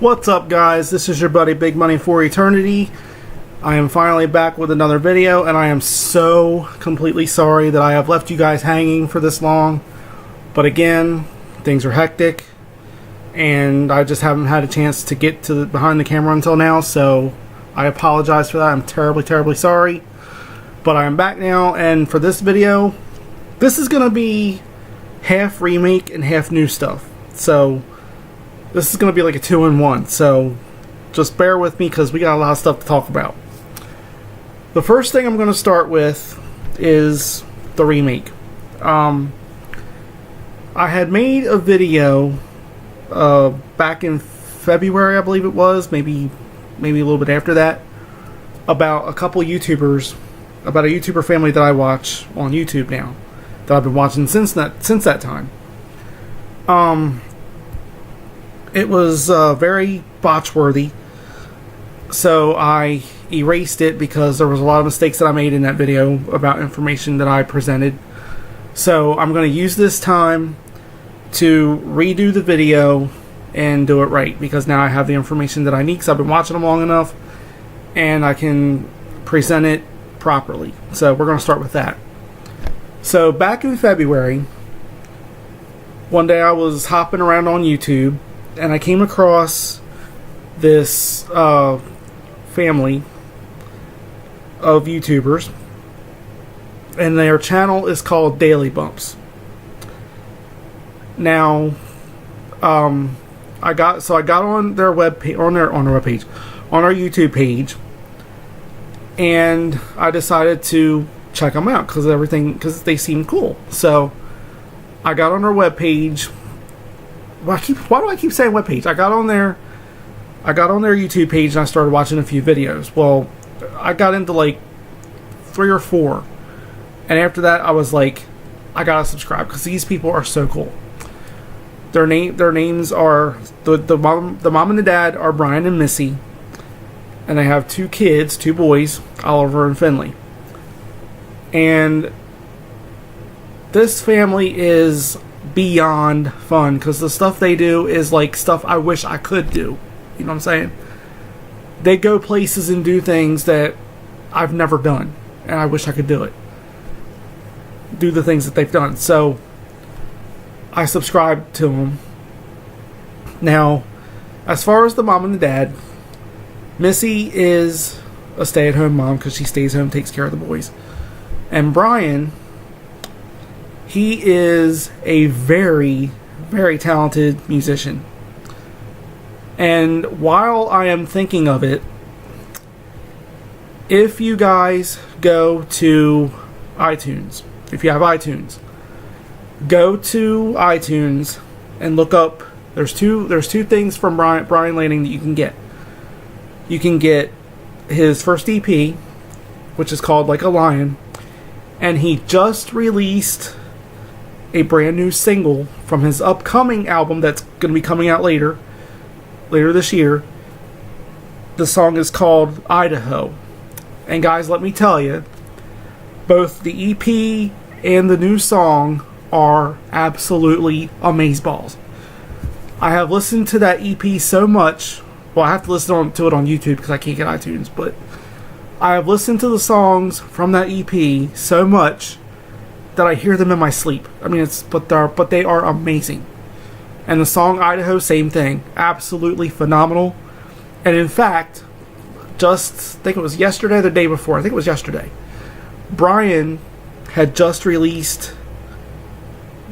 What's up, guys? This is your buddy Big Money for Eternity. I am finally back with another video, and I am so completely sorry that I have left you guys hanging for this long. But again, things are hectic, and I just haven't had a chance to get to behind the camera until now, so I apologize for that. I'm terribly sorry. But I am back now, and for this video, this is going to be half remake and half new stuff. So this is going to be like a 2-in-1, so just bear with me because we got a lot of stuff to talk about. The first thing I'm going to start with is the remake. I had made a video back in February, I believe it was, maybe a little bit after that, about a couple YouTubers, about a YouTuber family that I watch on YouTube now, that I've been watching since that time. It was very botch-worthy, so I erased it because there was a lot of mistakes that I made in that video about information that I presented. So I'm going to use this time to redo the video and do it right, because now I have the information that I need, because I've been watching them long enough, and I can present it properly. So we're going to start with that. So back in February, one day I was hopping around on YouTube, and I came across this family of YouTubers, and their channel is called Daily Bumps. Now, I got on their webpage, on their webpage, on our YouTube page, and I decided to check them out because they seemed cool. So I got on their webpage. Why do I keep saying webpage? I got on their YouTube page and I started watching a few videos. Well, I got into like 3 or 4, and after that I was like, I gotta subscribe because these people are so cool. Their names are the mom and the dad are Brian and Missy, and they have 2 kids, 2 boys, Oliver and Finley. And this family is beyond fun because the stuff they do is like stuff I wish I could do. You know what I'm saying? They go places and do things that I've never done, and I wish I could do it. Do the things that they've done. So I subscribe to them. Now, as far as the mom and the dad, Missy is a stay-at-home mom because she stays home, takes care of the boys. And Brian, he is a very, very talented musician. And while I am thinking of it, if you guys go to iTunes, if you have iTunes, go to iTunes and look up, there's two things from Brian Lanning that you can get. You can get his first EP, which is called Like a Lion, and he just released a brand new single from his upcoming album that's going to be coming out later this year. The song is called Idaho. And guys, let me tell you, both the EP and the new song are absolutely amazeballs. I have listened to that EP so much. Well, I have to listen to it on YouTube because I can't get iTunes, but I have listened to the songs from that EP so much that I hear them in my sleep. I mean, but they are amazing. And the song Idaho, same thing, absolutely phenomenal. And in fact, I think it was yesterday or the day before, I think it was yesterday, Brian had just released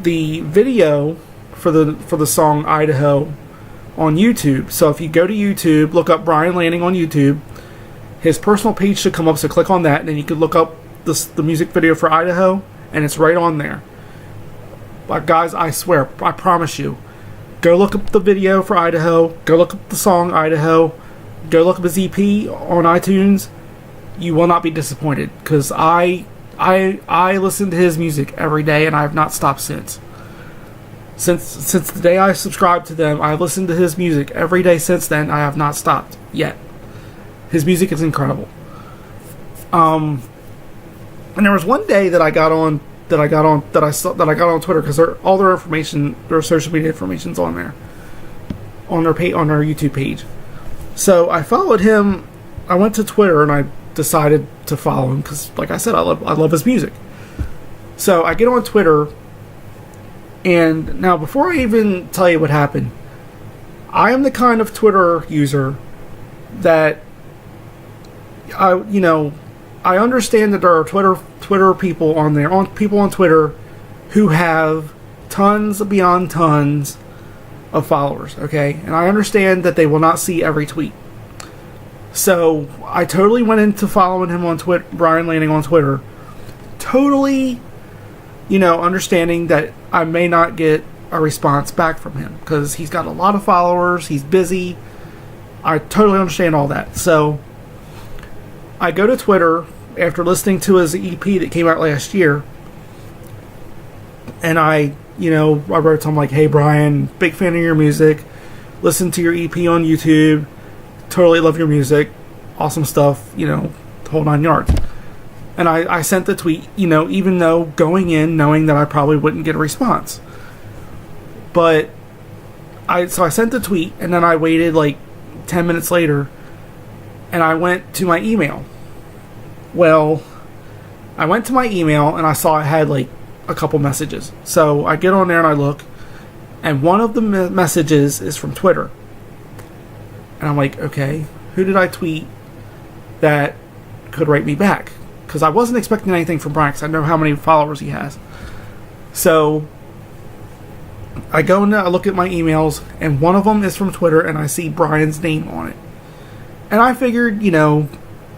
the video for the song Idaho on YouTube. So if you go to YouTube, look up Brian Lanning on YouTube, his personal page should come up, so click on that, and then you can look up the music video for Idaho, and it's right on there. But guys, I swear, I promise you, go look up the video for Idaho, go look up the song Idaho, go look up his EP on iTunes. You will not be disappointed, because I listen to his music every day, and I have not stopped since. Since the day I subscribed to them, I've listened to his music every day since then. I have not stopped yet. His music is incredible. And there was one day that I got on Twitter, because all their information, their social media information's on there. on their on their YouTube page. So I followed him. I went to Twitter and I decided to follow him because, like I said, I love his music. So I get on Twitter, and now before I even tell you what happened, I am the kind of Twitter user that I understand that there are Twitter people on there, people on Twitter who have tons beyond tons of followers, okay? And I understand that they will not see every tweet. So I totally went into following him on Twitter, Brian Lanning on Twitter, totally, understanding that I may not get a response back from him because he's got a lot of followers, he's busy. I totally understand all that. So I go to Twitter after listening to his EP that came out last year, and I wrote to him like, "Hey Brian, big fan of your music, listen to your EP on YouTube, totally love your music, awesome stuff, the whole 9 yards." And I sent the tweet, even though going in knowing that I probably wouldn't get a response. But I sent the tweet, and then I waited like 10 minutes later, and I went to my email. Well, I went to my email, and I saw I had like a couple messages. So I get on there and I look, and one of the messages is from Twitter. And I'm like, okay, who did I tweet that could write me back? Because I wasn't expecting anything from Brian, because I know how many followers he has. So I go and I look at my emails, and one of them is from Twitter, and I see Brian's name on it. And I figured,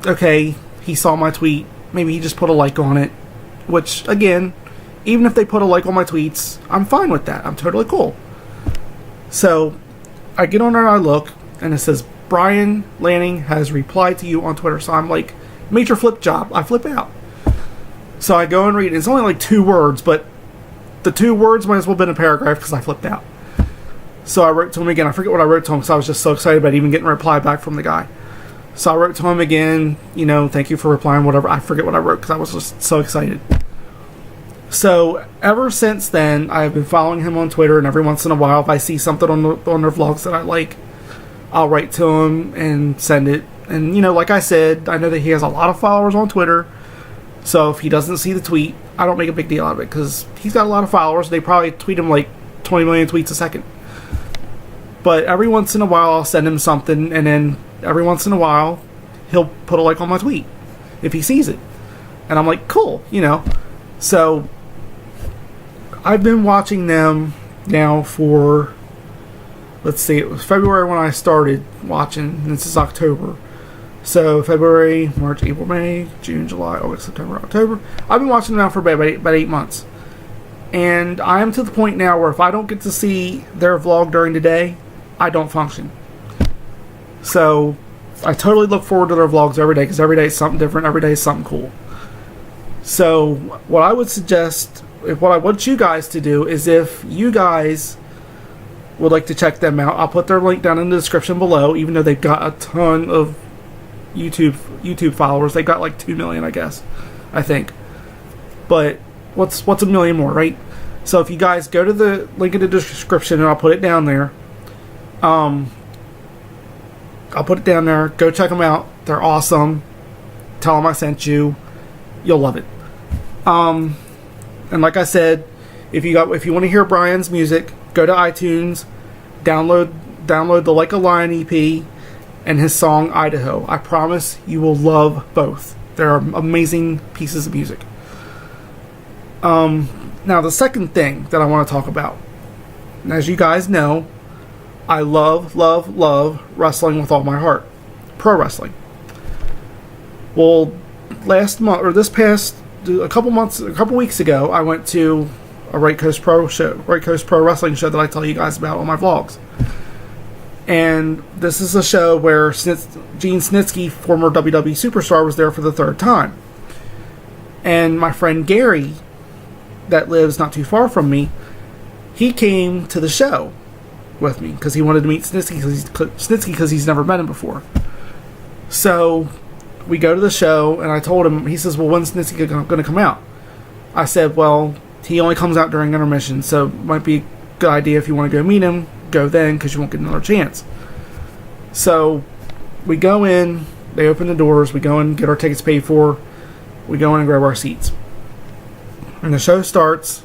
okay, he saw my tweet, maybe he just put a like on it, which, again, even if they put a like on my tweets, I'm fine with that. I'm totally cool. So I get on there and I look, and it says, Brian Lanning has replied to you on Twitter. So I'm like, major flip job. I flip out. So I go and read it. It's only like 2 words, but the 2 words might as well have been a paragraph because I flipped out. So I wrote to him again. I forget what I wrote to him because I was just so excited about even getting a reply back from the guy. So I wrote to him again, thank you for replying, whatever. I forget what I wrote because I was just so excited. So ever since then, I've been following him on Twitter, and every once in a while, if I see something on their vlogs that I like, I'll write to him and send it. And, like I said, I know that he has a lot of followers on Twitter, so if he doesn't see the tweet, I don't make a big deal out of it, because he's got a lot of followers. They probably tweet him like 20 million tweets a second. But every once in a while, I'll send him something, and then every once in a while, he'll put a like on my tweet if he sees it. And I'm like, cool, So I've been watching them now for, let's see, it was February when I started watching, and this is October. So February, March, April, May, June, July, August, September, October. I've been watching them now for about 8 months. And I am to the point now where if I don't get to see their vlog during the day, I don't function. So I totally look forward to their vlogs every day, because every day is something different, every day is something cool. So what I would suggest, what I want you guys to do, is if you guys would like to check them out, I'll put their link down in the description below, even though they've got a ton of YouTube followers. They've got like 2 million, I think. But what's a million more, right? So if you guys go to the link in the description, and I'll put it down there. I'll put it down there. Go check them out. They're awesome. Tell them I sent you. You'll love it. And like I said, if you want to hear Brian's music, go to iTunes, download the Like a Lion EP and his song Idaho. I promise you will love both. They're amazing pieces of music. Now the second thing that I want to talk about, and as you guys know, I love wrestling with all my heart. Pro wrestling. Well, last month, or this past, a couple weeks ago, I went to a Right Coast Pro Wrestling show that I tell you guys about on my vlogs. And this is a show where Gene Snitsky, former WWE superstar, was there for the 3rd time. And my friend Gary, that lives not too far from me, he came to the show with me because he wanted to meet Snitsky because he's never met him before. So we go to the show, and I told him, he says, well, when's Snitsky going to come out? I said, well, he only comes out during intermission, so it might be a good idea if you want to go meet him, go then because you won't get another chance. So we go in, they open the doors, we go in, get our tickets paid for, we go in and grab our seats. And the show starts,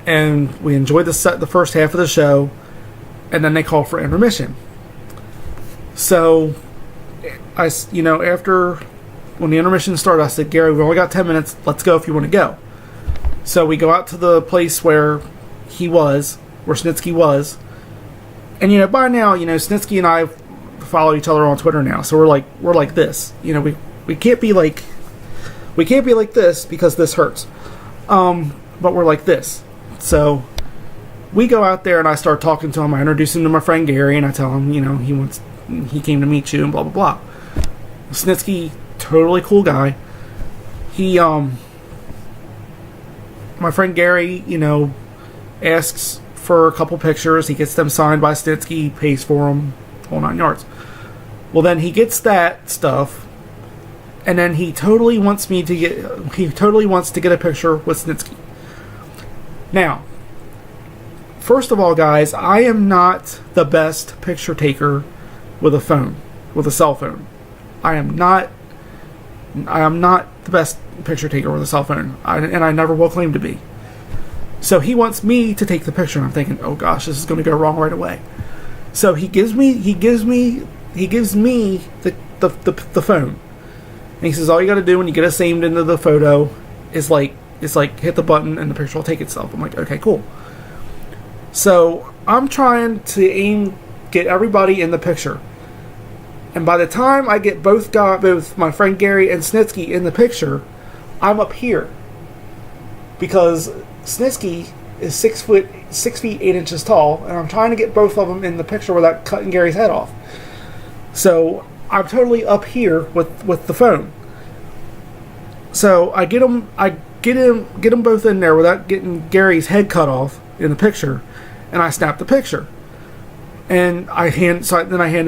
and we enjoy the first half of the show, and then they call for intermission. So, after, when the intermission started, I said, Gary, we've only got 10 minutes, let's go if you want to go. So we go out to the place where Snitsky was, and by now, Snitsky and I follow each other on Twitter now, so we're like this. We can't be like this because this hurts. But we're like this. So we go out there and I start talking to him. I introduce him to my friend Gary and I tell him, he came to meet you and blah blah blah. Snitsky, totally cool guy. My friend Gary, asks for a couple pictures. He gets them signed by Snitsky, pays for them, whole 9 yards. Well, then he gets that stuff, and then he totally wants to get a picture with Snitsky. Now, first of all, guys, I am not the best picture taker with a cell phone. I am not the best picture taker with a cell phone, and I never will claim to be. So he wants me to take the picture, and I'm thinking, oh gosh, this is going to go wrong right away. So he gives me the phone, and he says all you got to do when you get us aimed into the photo is hit the button and the picture will take itself. I'm like, okay, cool. So I'm trying to get everybody in the picture. And by the time I get both my friend Gary and Snitsky in the picture, I'm up here. Because Snitsky is 6 feet 8 inches tall, and I'm trying to get both of them in the picture without cutting Gary's head off. So I'm totally up here with the phone. So I get them both in there without getting Gary's head cut off in the picture, and I snap the picture. And then I hand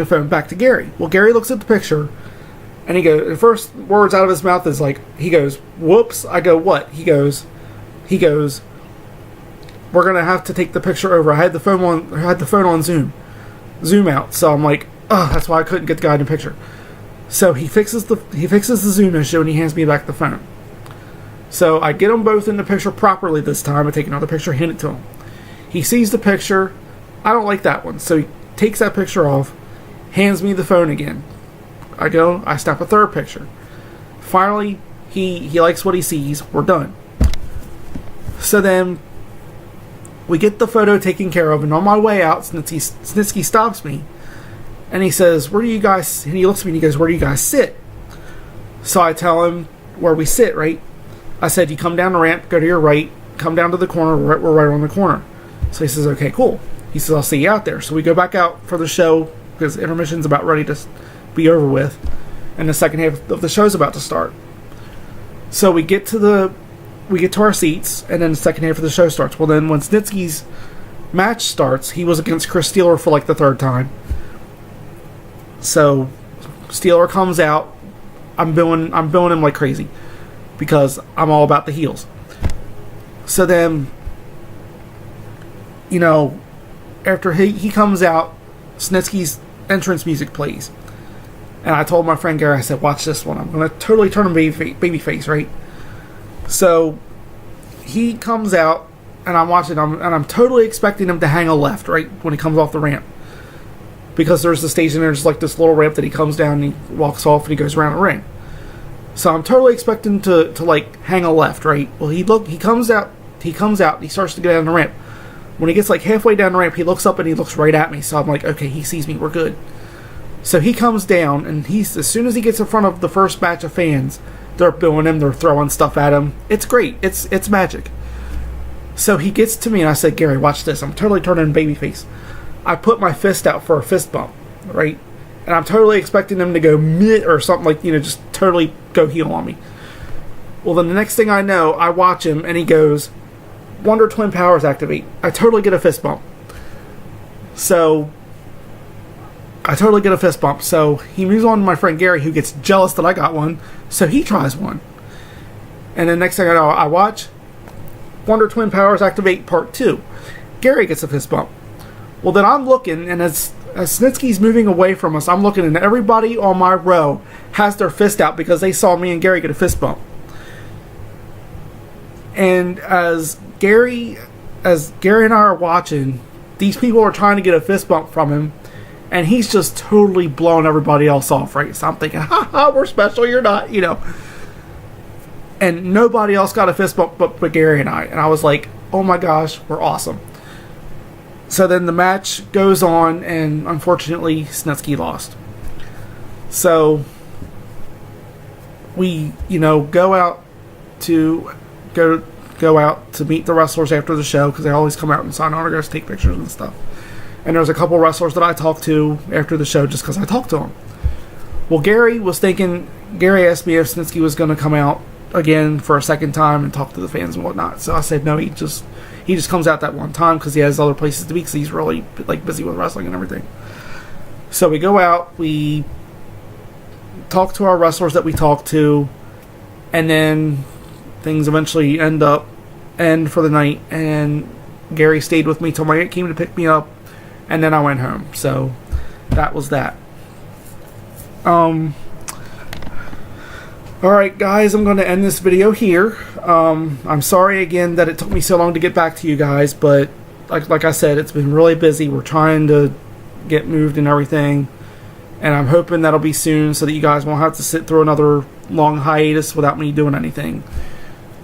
the phone back to Gary. Well, Gary looks at the picture, and the first words out of his mouth is he goes, whoops. I go, what? He goes, we're going to have to take the picture over. I had the phone on Zoom out. So I'm like, oh, that's why I couldn't get the guy in the picture. So he fixes the Zoom issue, and he hands me back the phone. So I get them both in the picture properly this time. I take another picture, hand it to him. He sees the picture. I don't like that one. So he takes that picture off, hands me the phone again. I snap a third picture. Finally, he likes what he sees. We're done. So then we get the photo taken care of, and on my way out, Snitsky stops me, and he says, where do you guys, and he looks at me and he goes, where do you guys sit? So I tell him where we sit, right? I said, you come down the ramp, go to your right, come down to the corner, we're right on the corner. So he says, okay, cool. He says, I'll see you out there. So we go back out for the show, because intermission's about ready to be over with, and the second half of the show's about to start. So we get to our seats, and then the second half of the show starts. Well, then when Snitsky's match starts, he was against Chris Steeler for the third time. So Steeler comes out. I'm booing him like crazy because I'm all about the heels. So then, after he comes out, Snitsky's entrance music plays. And I told my friend Gary, I said, watch this one. I'm going to totally turn him babyface, right? So he comes out, and I'm watching him, and I'm totally expecting him to hang a left, right, when he comes off the ramp. Because there's the stage, and there's this little ramp that he comes down, and he walks off, and he goes around the ring. So I'm totally expecting to hang a left, right? Well, he comes out, and he starts to get down the ramp. When he gets halfway down the ramp, he looks up, and he looks right at me. So I'm like, okay, he sees me, we're good. So he comes down, and as soon as he gets in front of the first batch of fans, they're booing him, they're throwing stuff at him. It's great. It's magic. So he gets to me, and I said, Gary, watch this. I'm totally turning babyface. I put my fist out for a fist bump, right? And I'm totally expecting him to go mid or something just totally go heel on me. Well, then the next thing I know, I watch him, and he goes, Wonder Twin Powers activate. I totally get a fist bump. So he moves on to my friend Gary, who gets jealous that I got one, so he tries one. And then next thing I know, I watch Wonder Twin Powers activate part 2. Gary gets a fist bump. Well, then I'm looking, and as Snitsky's moving away from us, I'm looking, and everybody on my row has their fist out because they saw me and Gary get a fist bump. And as Gary and I are watching, these people are trying to get a fist bump from him, and he's just totally blowing everybody else off, right? So I'm thinking, ha ha, we're special, you're not, you know. And nobody else got a fist bump but Gary and I. And I was like, oh my gosh, we're awesome. So then the match goes on, and unfortunately, Snitsky lost. So we, you know, go out to meet the wrestlers after the show, because they always come out and sign autographs, take pictures and stuff. And there's a couple wrestlers that I talked to after the show just because I talked to them. Well, Gary asked me if Snitsky was going to come out again for a second time and talk to the fans and whatnot. So I said no, he just comes out that one time because he has other places to be, because he's really like busy with wrestling and everything. So we go out, we talk to our wrestlers that we talked to, and then things eventually end for the night, and Gary stayed with me till my aunt came to pick me up, and then I went home. So that was that. Alright guys, I'm going to end this video here. I'm sorry again that it took me so long to get back to you guys, but like I said, it's been really busy. We're trying to get moved and everything, and I'm hoping that'll be soon so that you guys won't have to sit through another long hiatus without me doing anything.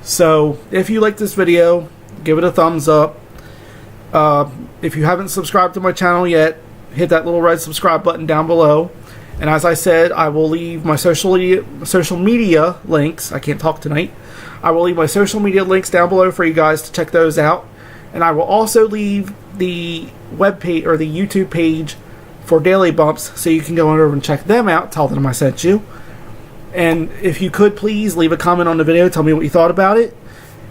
So if you like this video, give it a thumbs up. If you haven't subscribed to my channel yet, hit that little red subscribe button down below. And as I said, I will leave my social media links. I can't talk tonight. I will leave my social media links down below for you guys to check those out. And I will also leave the webpage or the YouTube page for Daily Bumps, so you can go over and check them out. Tell them I sent you. And if you could, please leave a comment on the video. Tell me what you thought about it.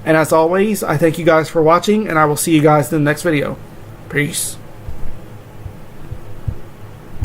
And as always, I thank you guys for watching, and I will see you guys in the next video. Peace.